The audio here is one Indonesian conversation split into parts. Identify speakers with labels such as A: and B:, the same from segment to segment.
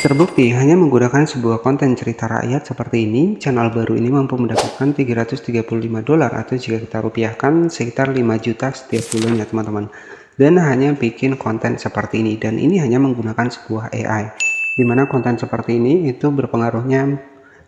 A: Terbukti hanya menggunakan sebuah konten cerita rakyat seperti ini, channel baru ini mampu mendapatkan $335 atau jika kita rupiahkan sekitar 5 juta setiap bulannya teman-teman. Dan hanya bikin konten seperti ini, dan ini hanya menggunakan sebuah AI. Dimana konten seperti ini itu berpengaruhnya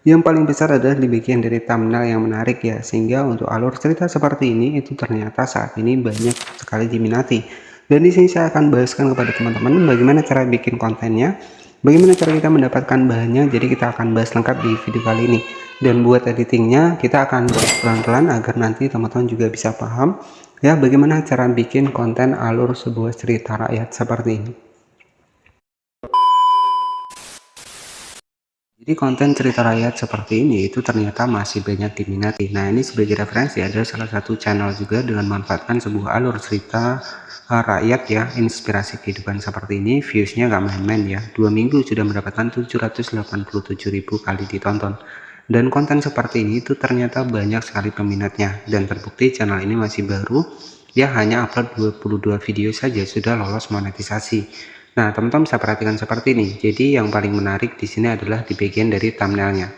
A: yang paling besar adalah di bagian dari thumbnail yang menarik ya, sehingga untuk alur cerita seperti ini itu ternyata saat ini banyak sekali diminati. Dan di sini saya akan bahaskan kepada teman-teman bagaimana cara bikin kontennya, bagaimana cara kita mendapatkan bahannya. Jadi kita akan bahas lengkap di video kali ini. Dan buat editingnya kita akan bahas pelan-pelan agar nanti teman-teman juga bisa paham ya bagaimana cara bikin konten alur sebuah cerita rakyat seperti ini. Jadi konten cerita rakyat seperti ini itu ternyata masih banyak diminati. Nah, ini sebagai referensi ada salah satu channel juga dengan memanfaatkan sebuah alur cerita rakyat ya, inspirasi kehidupan seperti ini. Viewsnya nggak main-main ya, 2 minggu sudah mendapatkan 787.000 kali ditonton. Dan konten seperti ini itu ternyata banyak sekali peminatnya, dan terbukti channel ini masih baru ya, hanya upload 22 video saja sudah lolos monetisasi. Nah, teman-teman bisa perhatikan seperti ini. Jadi yang paling menarik di sini adalah di bagian dari thumbnailnya.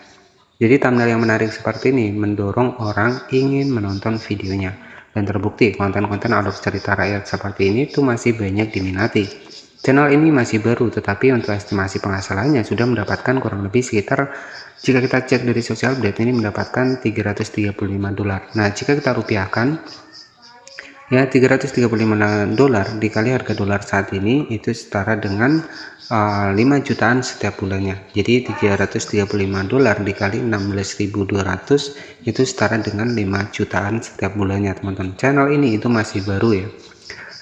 A: Jadi thumbnail yang menarik seperti ini mendorong orang ingin menonton videonya. Dan terbukti konten-konten alur cerita rakyat seperti ini tuh masih banyak diminati. Channel ini masih baru, tetapi untuk estimasi penghasilannya sudah mendapatkan kurang lebih sekitar, jika kita cek dari Social Blade ini mendapatkan $335. Nah, jika kita rupiahkan ya, $335 dikali harga dolar saat ini itu setara dengan 5 jutaan setiap bulannya. Jadi $335 dikali 16.200 itu setara dengan 5 jutaan setiap bulannya teman-teman. Channel ini itu masih baru ya,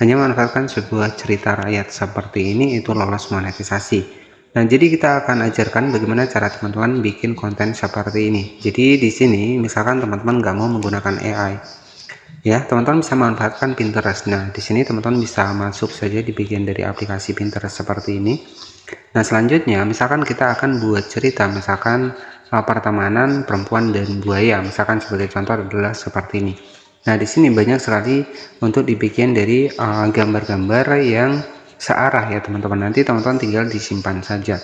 A: hanya memanfaatkan sebuah cerita rakyat seperti ini itu lolos monetisasi. Nah, jadi kita akan ajarkan bagaimana cara teman-teman bikin konten seperti ini. Jadi di sini misalkan teman-teman nggak mau menggunakan AI ya, teman-teman bisa manfaatkan Pinterest. Nah, di sini teman-teman bisa masuk saja di bagian dari aplikasi Pinterest seperti ini. Nah, selanjutnya misalkan kita akan buat cerita, misalkan pertemanan perempuan dan buaya, misalkan sebagai contoh adalah seperti ini. Nah, di sini banyak sekali untuk di bagian dari gambar-gambar yang searah ya teman-teman. Nanti teman-teman tinggal disimpan saja.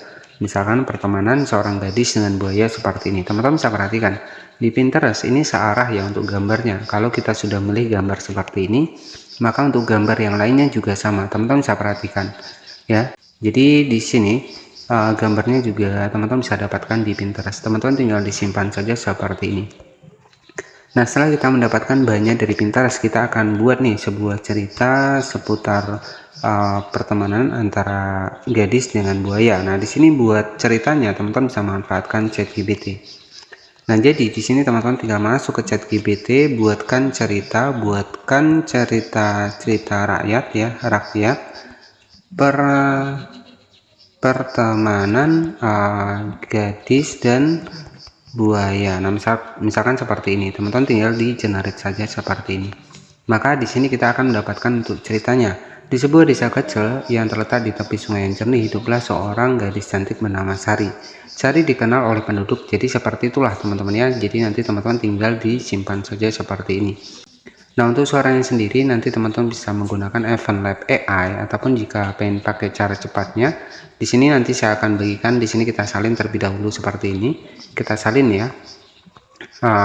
A: Misalkan pertemanan seorang gadis dengan buaya seperti ini. Teman-teman bisa perhatikan di Pinterest ini searah ya untuk gambarnya. Kalau kita sudah milih gambar seperti ini, maka untuk gambar yang lainnya juga sama. Teman-teman bisa perhatikan ya. Jadi di sini gambarnya juga teman-teman bisa dapatkan di Pinterest. Teman-teman tinggal disimpan saja seperti ini. Nah, setelah kita mendapatkan bahannya dari Pinterest, kita akan buat nih sebuah cerita seputar pertemanan antara gadis dengan buaya. Nah, di sini buat ceritanya teman-teman bisa manfaatkan ChatGPT. Nah, jadi di sini teman-teman tinggal masuk ke ChatGPT, buatkan cerita rakyat ya, rakyat pertemanan gadis dan buaya. Nah, misalkan seperti ini, teman-teman tinggal di generate saja seperti ini. Maka di sini kita akan mendapatkan untuk ceritanya. Di sebuah desa kecil yang terletak di tepi sungai yang jernih, hiduplah seorang gadis cantik bernama Sari. Sari dikenal oleh penduduk, jadi seperti itulah teman-teman ya. Jadi nanti teman-teman tinggal disimpan saja seperti ini. Nah, untuk suaranya sendiri nanti teman-teman bisa menggunakan Event Lab AI, ataupun jika pengen pakai cara cepatnya, di sini nanti saya akan bagikan. Di sini kita salin terlebih dahulu seperti ini. Kita salin ya.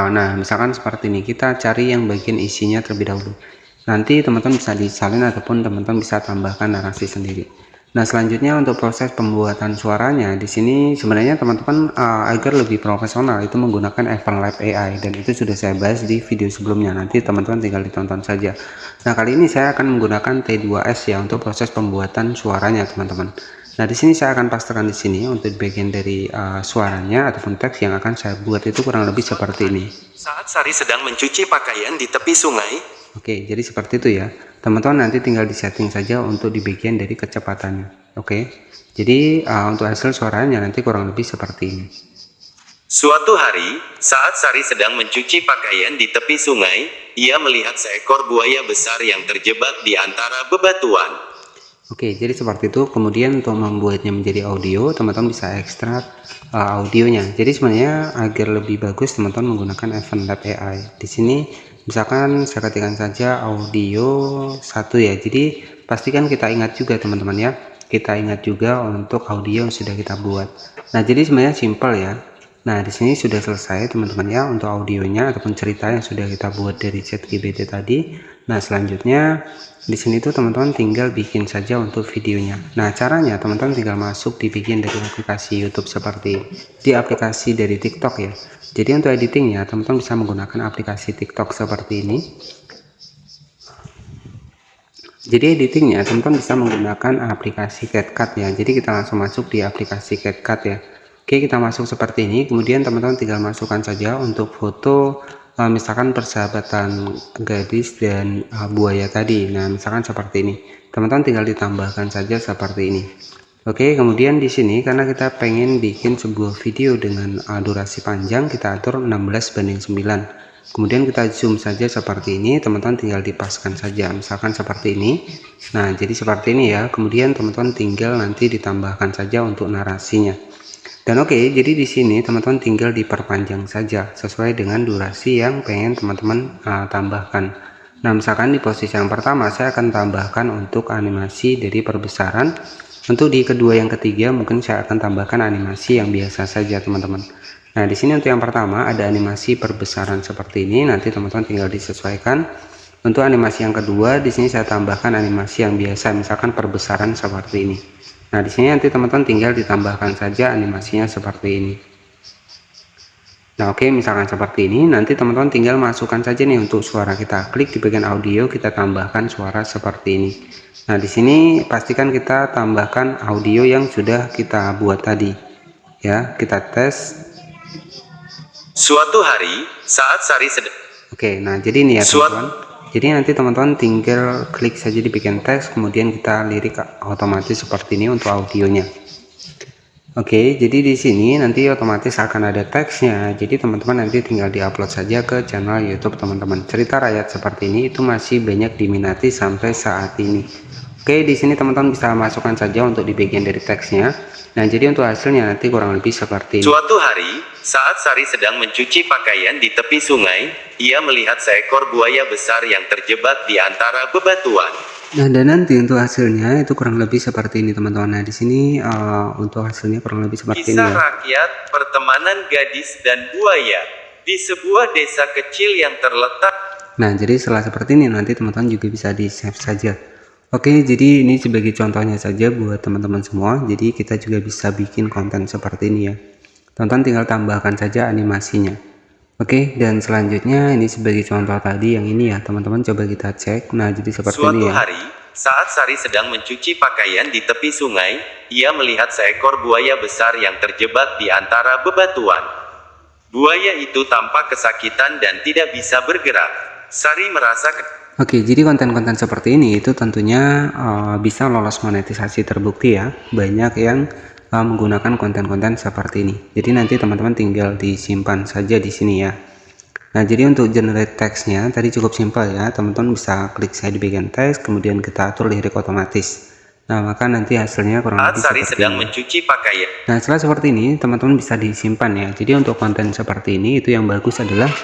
A: Nah, misalkan seperti ini, kita cari yang bagian isinya terlebih dahulu. Nanti teman-teman bisa disalin ataupun teman-teman bisa tambahkan narasi sendiri. Nah, selanjutnya untuk proses pembuatan suaranya di sini sebenarnya teman-teman agar lebih profesional itu menggunakan Event Lab AI, dan itu sudah saya bahas di video sebelumnya. Nanti teman-teman tinggal ditonton saja. Nah, kali ini saya akan menggunakan T2S ya untuk proses pembuatan suaranya teman-teman. Nah, di sini saya akan pastikan di sini untuk bagian dari suaranya ataupun teks yang akan saya buat itu kurang lebih seperti ini.
B: Saat Sari sedang mencuci pakaian di tepi sungai.
A: Oke, jadi seperti itu ya. Teman-teman nanti tinggal disetting saja untuk di bagian dari kecepatannya. Oke. Jadi untuk hasil suaranya nanti kurang lebih seperti ini.
B: Suatu hari, saat Sari sedang mencuci pakaian di tepi sungai, ia melihat seekor buaya besar yang terjebak di antara bebatuan.
A: Oke, jadi seperti itu. Kemudian untuk membuatnya menjadi audio, teman-teman bisa ekstrak audionya. Jadi sebenarnya agar lebih bagus teman-teman menggunakan Event Lab AI. Di sini misalkan saya ketikkan saja audio 1 ya. Jadi pastikan kita ingat juga teman-teman ya, kita ingat juga untuk audio yang sudah kita buat. Nah, jadi sebenarnya simple ya. Nah, di sini sudah selesai teman-teman ya untuk audionya ataupun cerita yang sudah kita buat dari ChatGPT tadi. Nah, selanjutnya di sini tuh teman-teman tinggal bikin saja untuk videonya. Nah, caranya teman-teman tinggal masuk dibikin dari aplikasi YouTube seperti di aplikasi dari TikTok ya. Jadi untuk editingnya teman-teman bisa menggunakan aplikasi TikTok seperti ini. Jadi editingnya teman-teman bisa menggunakan aplikasi CapCut ya. Jadi kita langsung masuk di aplikasi CapCut ya. Oke, kita masuk seperti ini, kemudian teman-teman tinggal masukkan saja untuk foto misalkan persahabatan gadis dan buaya tadi. Nah, misalkan seperti ini. Teman-teman tinggal ditambahkan saja seperti ini. Oke, kemudian di sini karena kita pengen bikin sebuah video dengan durasi panjang, kita atur 16:9. Kemudian kita zoom saja seperti ini, teman-teman tinggal dipaskan saja, misalkan seperti ini. Nah, jadi seperti ini ya. Kemudian teman-teman tinggal nanti ditambahkan saja untuk narasinya. Dan oke, jadi di sini teman-teman tinggal diperpanjang saja sesuai dengan durasi yang pengen teman-teman tambahkan. Nah, misalkan di posisi yang pertama saya akan tambahkan untuk animasi dari perbesaran. Untuk di kedua yang ketiga mungkin saya akan tambahkan animasi yang biasa saja teman-teman. Nah, di sini untuk yang pertama ada animasi perbesaran seperti ini, nanti teman-teman tinggal disesuaikan. Untuk animasi yang kedua di sini saya tambahkan animasi yang biasa, misalkan perbesaran seperti ini. Nah, di sini nanti teman-teman tinggal ditambahkan saja animasinya seperti ini. Nah, oke, misalkan seperti ini, nanti teman-teman tinggal masukkan saja nih untuk suara kita. Klik di bagian audio, kita tambahkan suara seperti ini. Nah, di sini pastikan kita tambahkan audio yang sudah kita buat tadi. Ya, kita tes.
B: Suatu hari, saat Sari sedang...
A: Oke, nah jadi ini ya teman-teman. Jadi nanti teman-teman tinggal klik saja di bagian teks, kemudian kita lirik otomatis seperti ini untuk audionya. Oke, jadi di sini nanti otomatis akan ada teksnya. Jadi teman-teman nanti tinggal diupload saja ke channel YouTube teman-teman. Cerita rakyat seperti ini itu masih banyak diminati sampai saat ini. Oke, di sini teman-teman bisa masukkan saja untuk di bagian dari teksnya. Nah, jadi untuk hasilnya nanti kurang lebih seperti ini.
B: Suatu hari, saat Sari sedang mencuci pakaian di tepi sungai, ia melihat seekor buaya besar yang terjebak di antara bebatuan.
A: Nah, dan nanti untuk hasilnya itu kurang lebih seperti ini teman-teman. Nah, di sini untuk hasilnya kurang lebih seperti ini
B: Kisah
A: ya.
B: rakyat, pertemanan gadis dan buaya di sebuah desa kecil yang terletak.
A: Nah, jadi setelah seperti ini nanti teman-teman juga bisa di save saja. Oke, jadi ini sebagai contohnya saja buat teman-teman semua. Jadi kita juga bisa bikin konten seperti ini ya. Teman-teman tinggal tambahkan saja animasinya. Oke, dan selanjutnya ini sebagai contoh tadi yang ini ya, teman-teman coba kita cek. Nah, jadi seperti
B: Suatu
A: ini ya.
B: hari, saat Sari sedang mencuci pakaian di tepi sungai, ia melihat seekor buaya besar yang terjebak di antara bebatuan. Buaya itu tampak kesakitan dan tidak bisa bergerak. Sari merasa
A: Oke, jadi konten-konten seperti ini itu tentunya bisa lolos monetisasi terbukti ya. Banyak yang menggunakan konten-konten seperti ini. Jadi nanti teman-teman tinggal disimpan saja di sini ya. Nah, jadi untuk generate teksnya tadi cukup simpel ya. Teman-teman bisa klik saya di bagian teks, kemudian kita atur lirik otomatis. Nah, maka nanti hasilnya kurang lebih
B: Sari
A: seperti
B: sedang
A: ini.
B: mencuci pakaian.
A: Nah, setelah seperti ini teman-teman bisa disimpan ya. Jadi untuk konten seperti ini itu yang bagus adalah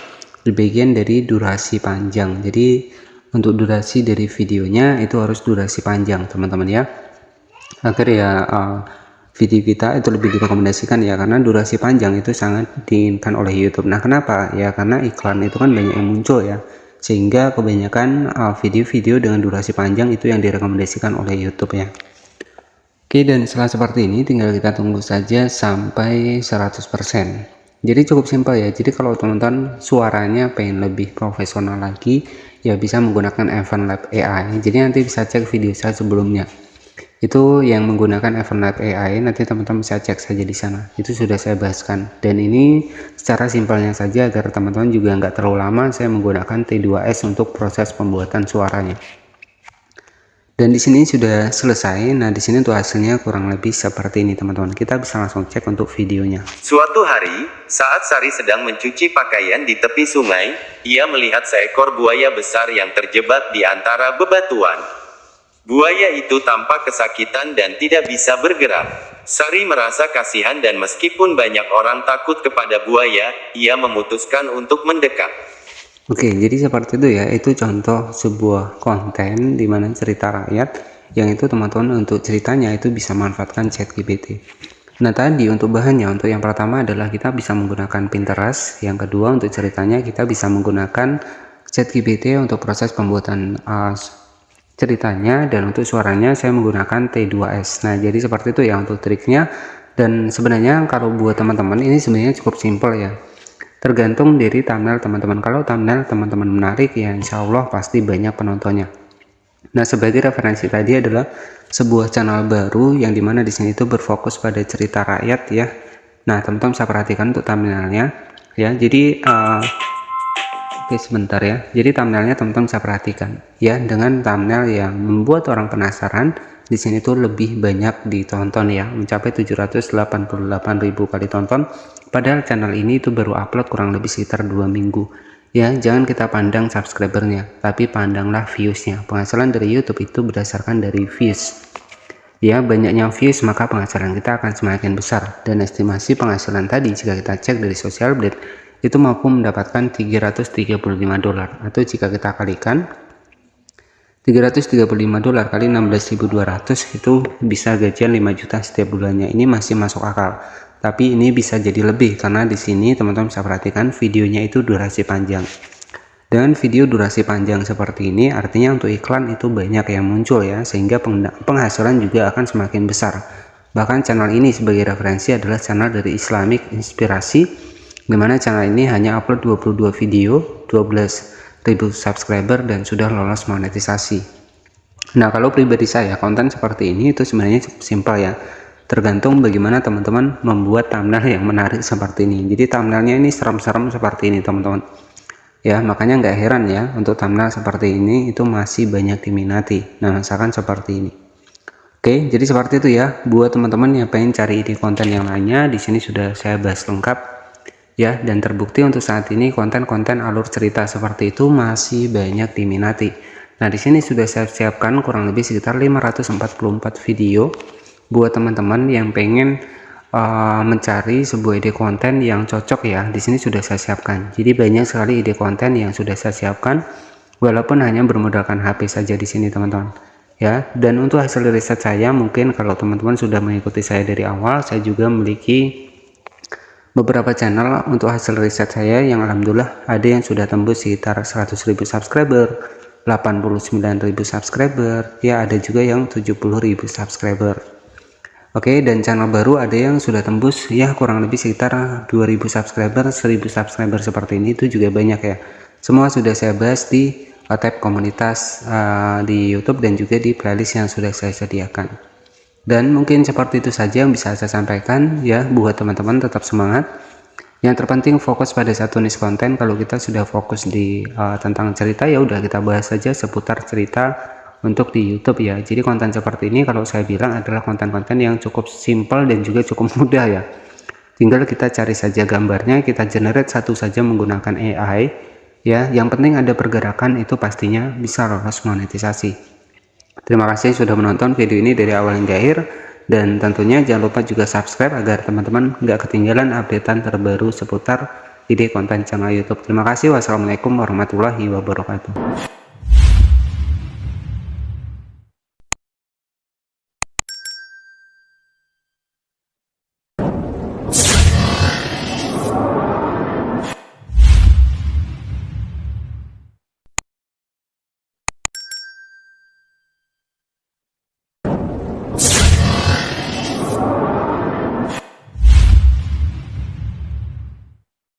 A: di bagian dari durasi panjang. Jadi untuk durasi dari videonya itu harus durasi panjang teman-teman ya, agar ya video kita itu lebih direkomendasikan ya, karena durasi panjang itu sangat diinginkan oleh YouTube. Nah, kenapa ya? Karena iklan itu kan banyak yang muncul ya, sehingga kebanyakan video-video dengan durasi panjang itu yang direkomendasikan oleh YouTube ya. Oke, dan setelah seperti ini tinggal kita tunggu saja sampai 100%. Jadi cukup simpel ya. Jadi kalau teman-teman suaranya pengen lebih profesional lagi ya, bisa menggunakan EventLab AI. Jadi nanti bisa cek video saya sebelumnya. Itu yang menggunakan EventLab AI, nanti teman-teman bisa cek saja di sana. Itu sudah saya bahaskan. Dan ini secara simpelnya saja agar teman-teman juga nggak terlalu lama, saya menggunakan T2S untuk proses pembuatan suaranya. Dan di sini sudah selesai. Nah, di sini untuk hasilnya kurang lebih seperti ini teman-teman. Kita bisa langsung cek untuk videonya.
B: Suatu hari, saat Sari sedang mencuci pakaian di tepi sungai, ia melihat seekor buaya besar yang terjebak di antara bebatuan. Buaya itu tampak kesakitan dan tidak bisa bergerak. Sari merasa kasihan dan meskipun banyak orang takut kepada buaya, ia memutuskan untuk mendekat.
A: Oke, jadi seperti itu ya. Itu contoh sebuah konten di mana cerita rakyat yang itu teman-teman untuk ceritanya itu bisa manfaatkan ChatGPT. Nah tadi untuk bahannya, untuk yang pertama adalah kita bisa menggunakan Pinterest, yang kedua untuk ceritanya kita bisa menggunakan ChatGPT untuk proses pembuatan ceritanya, dan untuk suaranya saya menggunakan T2S. Nah jadi seperti itu ya untuk triknya. Dan sebenarnya kalau buat teman-teman ini sebenarnya cukup simple ya, tergantung dari thumbnail teman-teman. Kalau thumbnail teman-teman menarik ya insya Allah pasti banyak penontonnya. Nah sebagai referensi tadi adalah sebuah channel baru yang dimana di sini itu berfokus pada cerita rakyat ya. Nah teman-teman bisa perhatikan untuk thumbnailnya ya. Jadi oke sebentar ya. Jadi thumbnailnya teman-teman bisa perhatikan ya, dengan thumbnail yang membuat orang penasaran. Di sini tuh lebih banyak ditonton ya, mencapai 788.000 kali tonton. Padahal channel ini itu baru upload kurang lebih sekitar 2 minggu. Ya, jangan kita pandang subscribernya, tapi pandanglah viewsnya. Penghasilan dari YouTube itu berdasarkan dari views. Ya, banyaknya views maka penghasilan kita akan semakin besar. Dan estimasi penghasilan tadi jika kita cek dari Social Blade itu mampu mendapatkan $335, atau jika kita kalikan $335 kali 16.200 itu bisa gajian 5 juta setiap bulannya. Ini masih masuk akal. Tapi ini bisa jadi lebih karena di sini teman-teman bisa perhatikan videonya itu durasi panjang. Dan video durasi panjang seperti ini artinya untuk iklan itu banyak yang muncul ya, sehingga penghasilan juga akan semakin besar. Bahkan channel ini sebagai referensi adalah channel dari Islamic Inspirasi, dimana channel ini hanya upload 22 video, 12.000 subscriber dan sudah lolos monetisasi. Nah kalau pribadi saya konten seperti ini itu sebenarnya cukup simpel ya, tergantung bagaimana teman-teman membuat thumbnail yang menarik seperti ini. Jadi thumbnailnya ini serem-serem seperti ini teman-teman ya, makanya nggak heran ya untuk thumbnail seperti ini itu masih banyak diminati. Nah misalkan seperti ini. Oke, jadi seperti itu ya buat teman-teman yang pengen cari ide konten yang lainnya. Di sini sudah saya bahas lengkap ya, dan terbukti untuk saat ini konten-konten alur cerita seperti itu masih banyak diminati. Nah di sini sudah saya siapkan kurang lebih sekitar 544 video buat teman-teman yang pengen mencari sebuah ide konten yang cocok ya. Di sini sudah saya siapkan. Jadi banyak sekali ide konten yang sudah saya siapkan, walaupun hanya bermodalkan HP saja di sini teman-teman. Ya, dan untuk hasil riset saya, mungkin kalau teman-teman sudah mengikuti saya dari awal, saya juga memiliki beberapa channel untuk hasil riset saya yang alhamdulillah ada yang sudah tembus sekitar 100.000 subscriber, 89.000 subscriber, ya ada juga yang 70.000 subscriber. Oke, dan channel baru ada yang sudah tembus ya kurang lebih sekitar 2000 subscriber, 1000 subscriber seperti ini, itu juga banyak ya. Semua sudah saya bahas di tab komunitas di YouTube dan juga di playlist yang sudah saya sediakan. Dan mungkin seperti itu saja yang bisa saya sampaikan ya, buat teman-teman tetap semangat. Yang terpenting fokus pada satu niche konten. Kalau kita sudah fokus di tentang cerita, ya udah kita bahas saja seputar cerita untuk di YouTube ya. Jadi konten seperti ini kalau saya bilang adalah konten-konten yang cukup simpel dan juga cukup mudah ya. Tinggal kita cari saja gambarnya, kita generate satu saja menggunakan AI ya. Yang penting ada pergerakan, itu pastinya bisa lolos monetisasi. Terima kasih sudah menonton video ini dari awal hingga akhir, dan tentunya jangan lupa juga subscribe agar teman-teman nggak ketinggalan updatean terbaru seputar ide konten channel YouTube. Terima kasih. Wassalamualaikum warahmatullahi wabarakatuh.